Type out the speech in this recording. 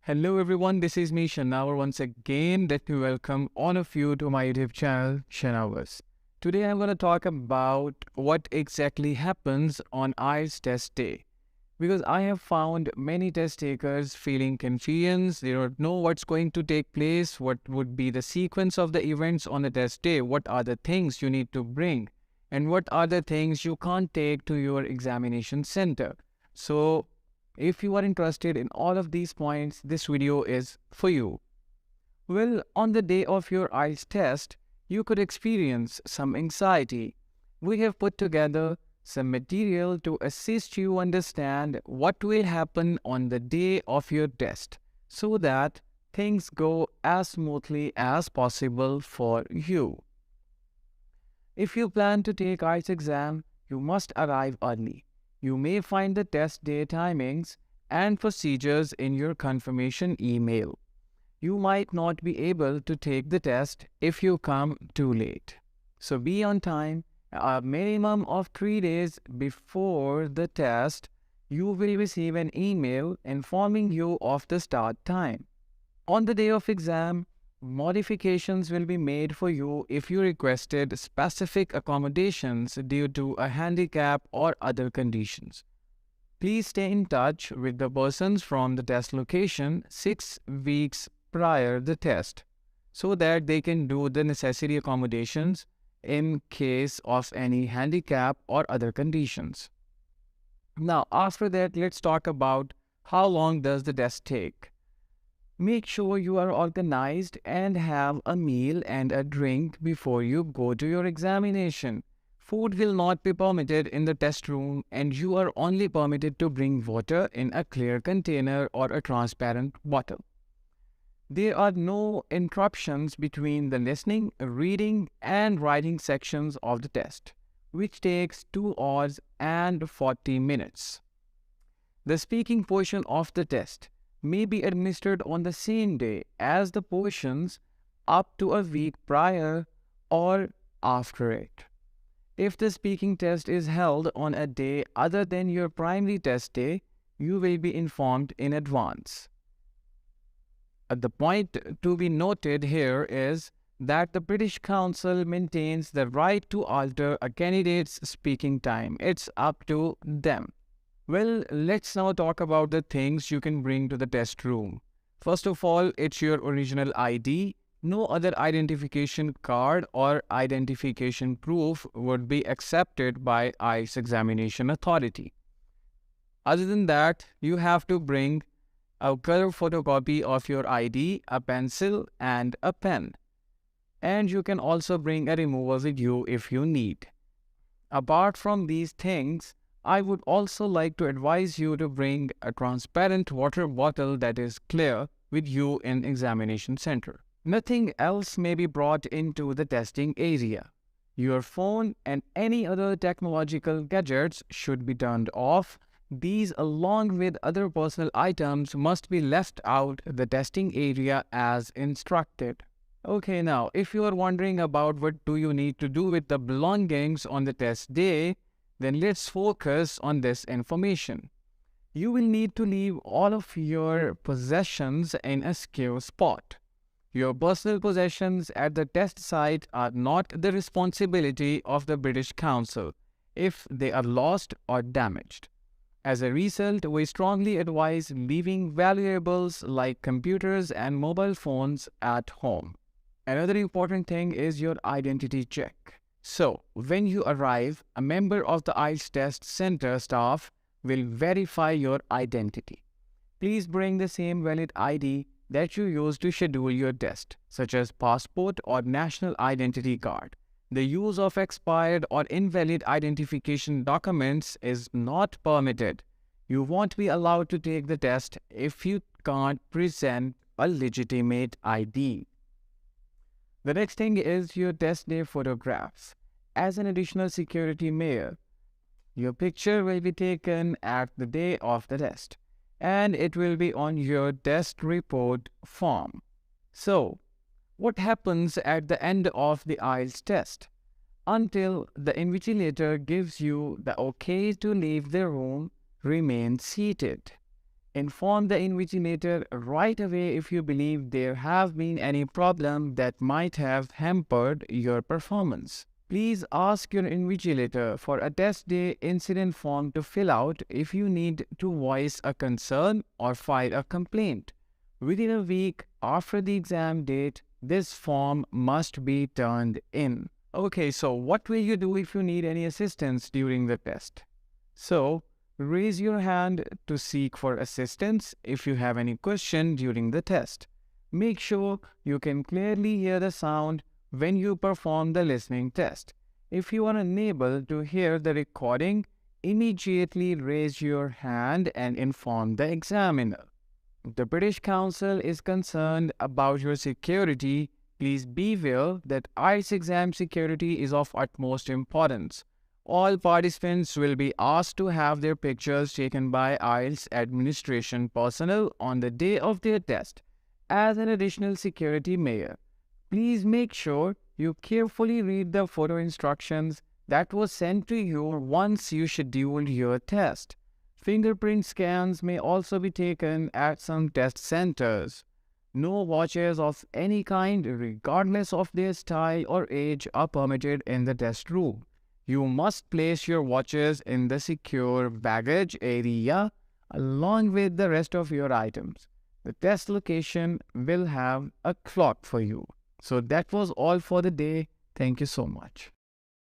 Hello everyone, this is me Shanawar once again. Let me welcome all of you to my YouTube channel Shanawars. Today I'm going to talk about what exactly happens on IELTS test day. Because I have found many test takers feeling confused, they don't know what's going to take place, what would be the sequence of the events on the test day, what are the things you need to bring, and what are the things you can't take to your examination center. So if you are interested in all of these points, this video is for you. Well, on the day of your IELTS test, you could experience some anxiety. We have put together some material to assist you understand what will happen on the day of your test so that things go as smoothly as possible for you. If you plan to take IELTS exam, you must arrive early. You may find the test day timings and procedures in your confirmation email. You might not be able to take the test if you come too late. So be on time. A minimum of 3 days before the test, you will receive an email informing you of the start time. On the day of exam, modifications will be made for you if you requested specific accommodations due to a handicap or other conditions. Please stay in touch with the persons from the test location 6 weeks prior the test so that they can do the necessary accommodations in case of any handicap or other conditions. Now, after that, let's talk about how long does the test take. Make sure you are organized and have a meal and a drink before you go to your examination. Food will not be permitted in the test room and you are only permitted to bring water in a clear container or a transparent bottle. There are no interruptions between the listening, reading and writing sections of the test, which takes 2 hours and 40 minutes. The speaking portion of the test may be administered on the same day as the portions up to a week prior or after it. If the speaking test is held on a day other than your primary test day, you will be informed in advance. The point to be noted here is that the British Council maintains the right to alter a candidate's speaking time. It's up to them. Well, let's now talk about the things you can bring to the test room. First of all, it's your original ID. No other identification card or identification proof would be accepted by IELTS examination authority. Other than that, you have to bring a color photocopy of your ID, a pencil and a pen. And you can also bring a remover with you if you need. Apart from these things, I would also like to advise you to bring a transparent water bottle that is clear with you in examination center. Nothing else may be brought into the testing area. Your phone and any other technological gadgets should be turned off. These, along with other personal items, must be left out the testing area as instructed. Okay, now, if you are wondering about what do you need to do with the belongings on the test day, then let's focus on this information. You will need to leave all of your possessions in a secure spot. Your personal possessions at the test site are not the responsibility of the British Council if they are lost or damaged. As a result, we strongly advise leaving valuables like computers and mobile phones at home. Another important thing is your identity check. So, when you arrive, a member of the IELTS test center staff will verify your identity. Please bring the same valid ID that you use to schedule your test, such as passport or national identity card. The use of expired or invalid identification documents is not permitted. You won't be allowed to take the test if you can't present a legitimate ID. The next thing is your test day photographs. As an additional security measure, your picture will be taken at the day of the test and it will be on your test report form. So, what happens at the end of the IELTS test? Until the invigilator gives you the okay to leave the room, remain seated. Inform the invigilator right away if you believe there have been any problem that might have hampered your performance. Please ask your invigilator for a test day incident form to fill out if you need to voice a concern or file a complaint. Within a week after the exam date, this form must be turned in. Okay, so what will you do if you need any assistance during the test? So, raise your hand to seek for assistance if you have any question during the test. Make sure you can clearly hear the sound when you perform the listening test. If you are unable to hear the recording, immediately raise your hand and inform the examiner. If the British Council is concerned about your security, please be aware that IELTS exam security is of utmost importance. All participants will be asked to have their pictures taken by IELTS administration personnel on the day of their test. As an additional security measure, please make sure you carefully read the photo instructions that was sent to you once you scheduled your test. Fingerprint scans may also be taken at some test centers. No watches of any kind, regardless of their style or age, are permitted in the test room. You must place your watches in the secure baggage area along with the rest of your items. The test location will have a clock for you. So that was all for the day. Thank you so much.